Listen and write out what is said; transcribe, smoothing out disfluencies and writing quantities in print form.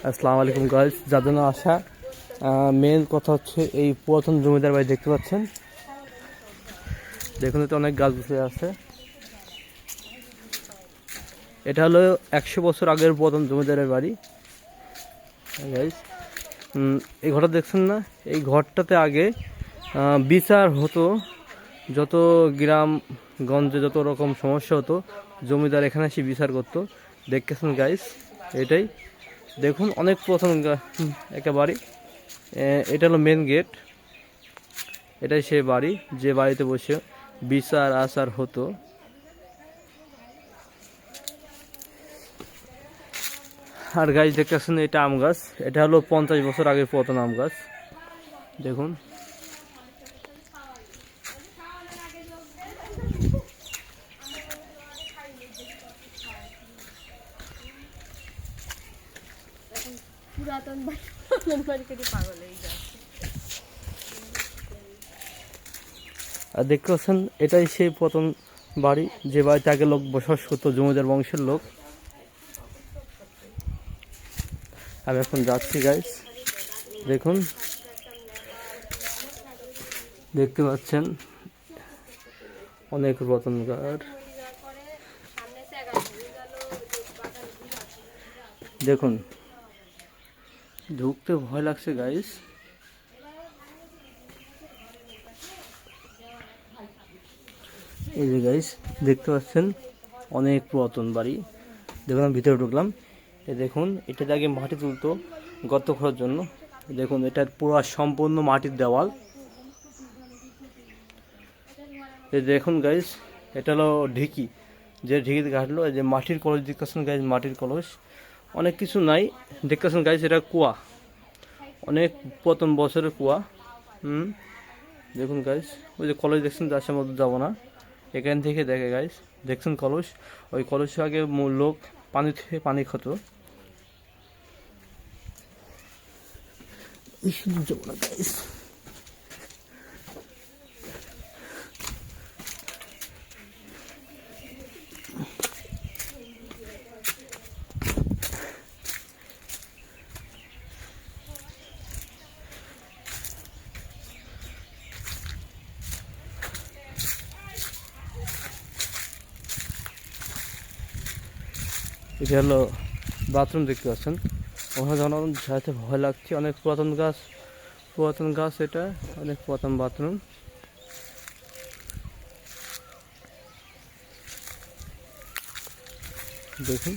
আসসালামু আলাইকুম গাইস, যার জন্য আসা মেন কথা হচ্ছে এই পুরাতন জমিদার বাড়ি দেখতে পাচ্ছেন। দেখুন এতে অনেক গাছ বসে আছে। এটা হলো 100 বছর আগের পুরাতন জমিদারের বাড়ি গাইস। এই ঘরটা দেখছেন না? এই ঘরটাতে আগে বিচার হতো। যত গ্রামগঞ্জে যত রকম সমস্যা হতো, জমিদার এখানে এসে বিচার করতো। দেখতেছেন গাইস, এটাই দেখুন অনেক পুরাতন একটা বাড়ি। এটা হলো মেন গেট। এটাই সেই বাড়ি যে বাড়িতে বসে বিচার আচার হতো। আর গাছ দেখতেছেন, এটা আম গাছ। এটা হলো 50 বছর আগে পুরাতন আম গাছ। দেখুন আর দেখতে পাচ্ছেন, এটাই সেই পুরাতন বাড়ি যে বাড়িতে আগে লোক বসবাস করতো, জমিদার বংশের লোক। আমি এখন যাচ্ছি গাইস। দেখুন, দেখতে পাচ্ছেন অনেক পুরাতন ঘর। দেখুন, ঢুকতে ভয় লাগছে গাইস। এই যে গাইস দেখতে পাচ্ছেন অনেক পুরাতন বাড়ি। দেখুন আমি ভিতরে ঢুকলাম। এই দেখুন, এটাতে আগে মাটি তুলতো গর্ত খোঁড়ার জন্য। দেখুন এটা পুরো সম্পূর্ণ মাটির দেওয়াল। এই দেখুন গাইস, এটা হলো ঢিকি, যে ঢিকিতে ঘাটলো। এই যে মাটির কলস দেখতেছেন গাইস, মাটির কলস। অনেক কিছু নাই দেখতেছেন গাইস, এটা কুয়া, অনেক পুরাতন বছরের কুয়া। দেখুন গাইস, ওই যে কলস দেখছেন, যার মধ্যে যাবো না, এখান থেকে দেখে গাইস। দেখছেন কলস, ওই কলসে আগে লোক পানি থেকে পানি খেত। যাবো না গাইস। এটা হলো বাথরুম, দেখতে পাচ্ছেন। ওখানে যখন যাইতে ভয় লাগছে, অনেক পুরাতন গাছ, এটা অনেক পুরাতন বাথরুম। দেখুন।